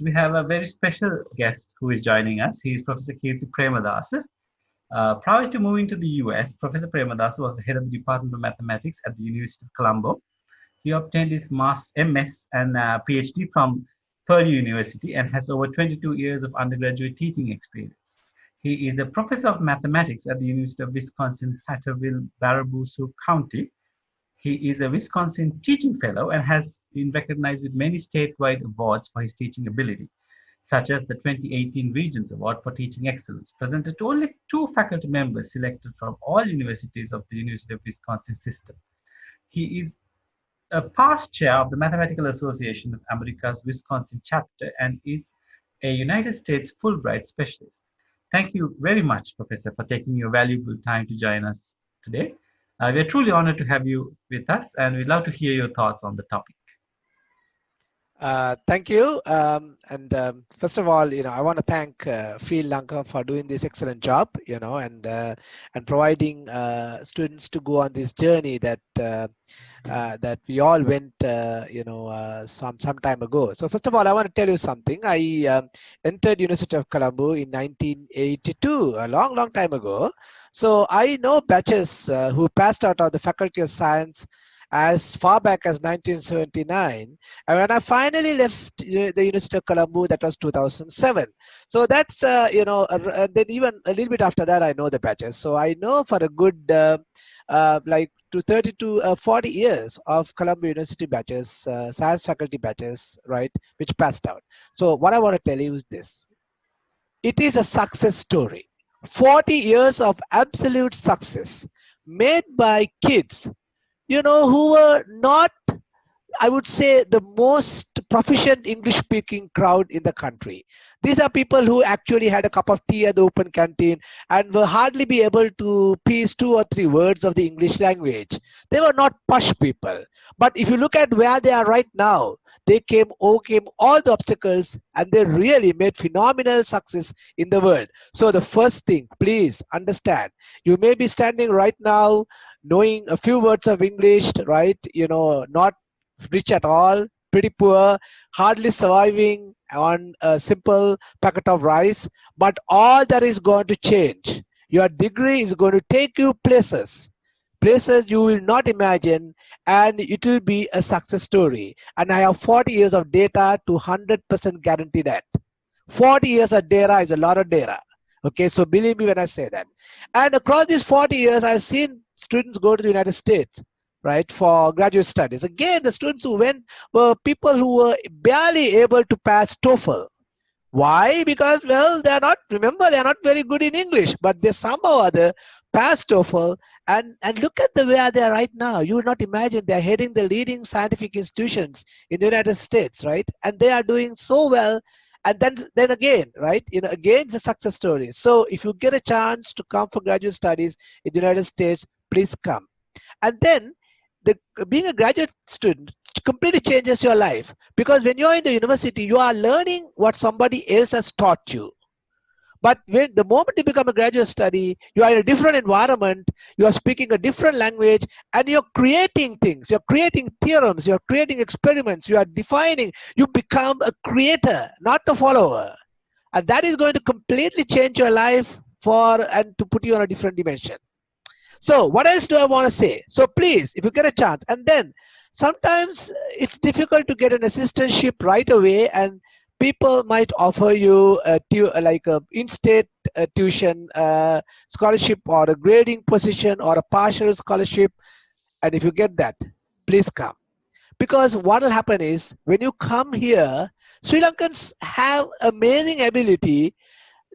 Next, we have a very special guest who is joining us. He is Professor Keerthi Premadasa. Prior to moving to the US, Professor Premadasa was the head of the Department of Mathematics at the University of Colombo. He obtained his MS and PhD from Purdue University and has over 22 years of undergraduate teaching experience. He is a professor of mathematics at the University of Wisconsin-Hatterville-Baraboo County. He is a Wisconsin Teaching Fellow and has been recognized with many statewide awards for his teaching ability, such as the 2018 Regents Award for Teaching Excellence, presented to only 2 faculty members selected from all universities of the University of Wisconsin system. He is a past chair of the Mathematical Association of America's Wisconsin chapter and is a United States Fulbright specialist. Thank you very much, Professor, for taking your valuable time to join us today. We are truly honored to have you with us, and we'd love to hear your thoughts on the topic. Thank you. First of all, I want to thank Field LANKA for doing this excellent job, and providing students to go on this journey that that we all went, some time ago. So first of all, I want to tell you something. I entered University of Colombo in 1982, a long time ago. So I know batches who passed out of the Faculty of Science as far back as 1979, and when I finally left the University of Colombo, that was 2007. So that's then even a little bit after that, I know the batches. So I know for a good like 30 to 40 years of Colombo University batches, science faculty batches, right, which passed out. So what I want to tell you is this: it is a success story. 40 years of absolute success made by kids who were not, I would say, the most proficient English-speaking crowd in the country. These are people who actually had a cup of tea at the open canteen and will hardly be able to piece 2 or 3 words of the English language. They were not posh people. But if you look at where they are right now, they overcame all the obstacles and they really made phenomenal success in the world. So the first thing, please understand, you may be standing right now knowing a few words of English, right? Not rich at all, pretty poor, hardly surviving on a simple packet of rice. But all that is going to change. Your degree is going to take you places you will not imagine, and it will be a success story. And I have 40 years of data to 100% guarantee that. 40 years of data is a lot of data. Okay, so believe me when I say that. And across these 40 years, I've seen students go to the United States, right, for graduate studies. Again, the students who went were people who were barely able to pass TOEFL. Why? Because, well, they're not very good in English, but they somehow or other passed TOEFL. And look at the way they are right now. You would not imagine they're heading the leading scientific institutions in the United States, right? And they are doing so well. And then again, right, again, it's a success story. So if you get a chance to come for graduate studies in the United States, please come. And then being a graduate student completely changes your life, because when you're in the university, you are learning what somebody else has taught you. But when the moment you become a graduate study, you are in a different environment, you are speaking a different language, and you're creating things, you're creating theorems, you're creating experiments, you are defining, you become a creator, not a follower. And that is going to completely change your life and to put you on a different dimension. So what else do I want to say? So please, if you get a chance, and then sometimes it's difficult to get an assistantship right away, and people might offer you like a in-state tuition scholarship or a grading position or a partial scholarship. And if you get that, please come. Because what will happen is, when you come here, Sri Lankans have amazing ability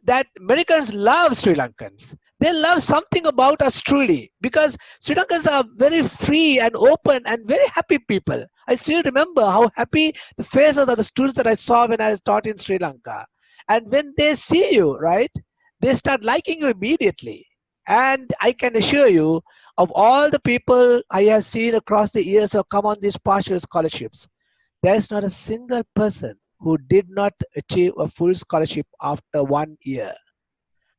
that Americans love Sri Lankans. They love something about us truly, because Sri Lankans are very free and open and very happy people. I still remember how happy the faces of the students that I saw when I taught in Sri Lanka. And when they see you, right, they start liking you immediately. And I can assure you, of all the people I have seen across the years who have come on these partial scholarships, there is not a single person who did not achieve a full scholarship after 1 year.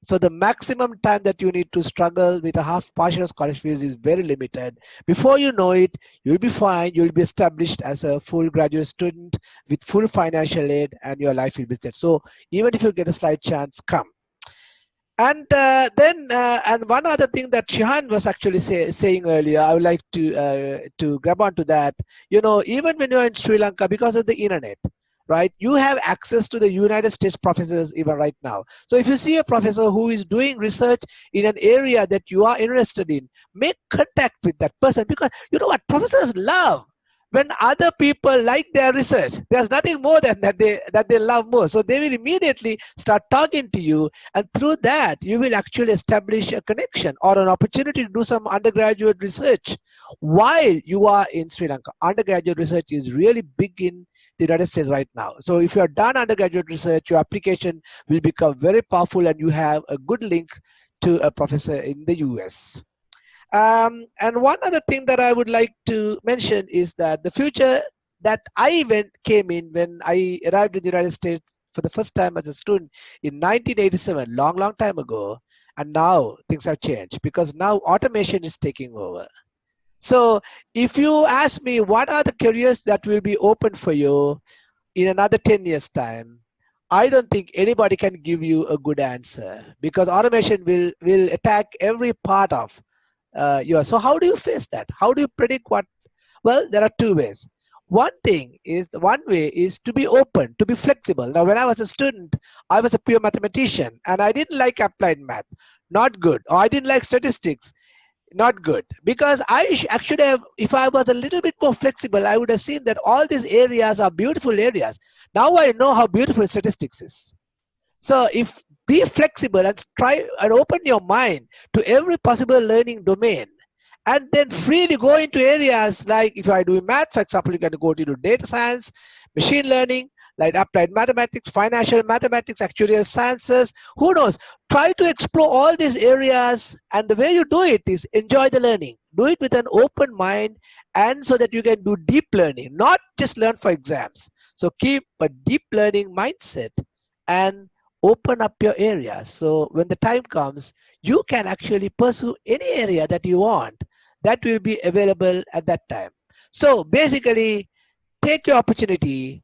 So the maximum time that you need to struggle with a half partial scholarship fees is very limited. Before you know it, you'll be fine. You'll be established as a full graduate student with full financial aid, and your life will be set. So even if you get a slight chance, come. And and one other thing that Shihan was actually saying earlier, I would like to grab onto that. You know, even when you're in Sri Lanka, because of the internet, right, you have access to the United States professors even right now. So if you see a professor who is doing research in an area that you are interested in, make contact with that person, because you know what professors love. When other people like their research, there's nothing more than that they love more. So they will immediately start talking to you, and through that you will actually establish a connection or an opportunity to do some undergraduate research while you are in Sri Lanka. Undergraduate research is really big in the United States right now. So if you have done undergraduate research, your application will become very powerful, and you have a good link to a professor in the US. And one other thing that I would like to mention is that the future that came in when I arrived in the United States for the first time as a student in 1987, long time ago. And now things have changed because now automation is taking over. So if you ask me what are the careers that will be open for you in another 10 years time, I don't think anybody can give you a good answer, because automation will attack every part of yours. So how do you face that? How do you predict what? Well, there are two ways. One way is to be open, to be flexible. Now, when I was a student, I was a pure mathematician and I didn't like applied math, not good. Or I didn't like statistics, not good. Because actually have, if I was a little bit more flexible, I would have seen that all these areas are beautiful areas. Now I know how beautiful statistics is. So if be flexible and try and open your mind to every possible learning domain, and then freely go into areas like, if I do math, for example, you can go to data science, machine learning, like applied mathematics, financial mathematics, actuarial sciences, who knows? Try to explore all these areas, and the way you do it is enjoy the learning. Do it with an open mind, and so that you can do deep learning, not just learn for exams. So keep a deep learning mindset and open up your area. So when the time comes, you can actually pursue any area that you want that will be available at that time. So basically, take your opportunity.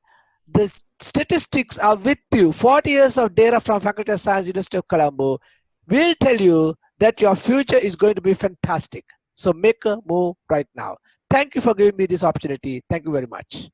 The statistics are with you. 40 years of data from Faculty of Science, University of Colombo will tell you that your future is going to be fantastic. So make a move right now. Thank you for giving me this opportunity. Thank you very much.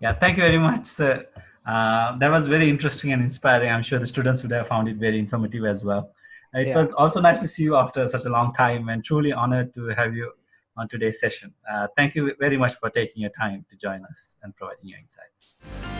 Yeah, thank you very much, sir. That was very interesting and inspiring. I'm sure the students would have found it very informative as well. It Yeah. was also nice to see you after such a long time, and truly honored to have you on today's session. Thank you very much for taking your time to join us and providing your insights.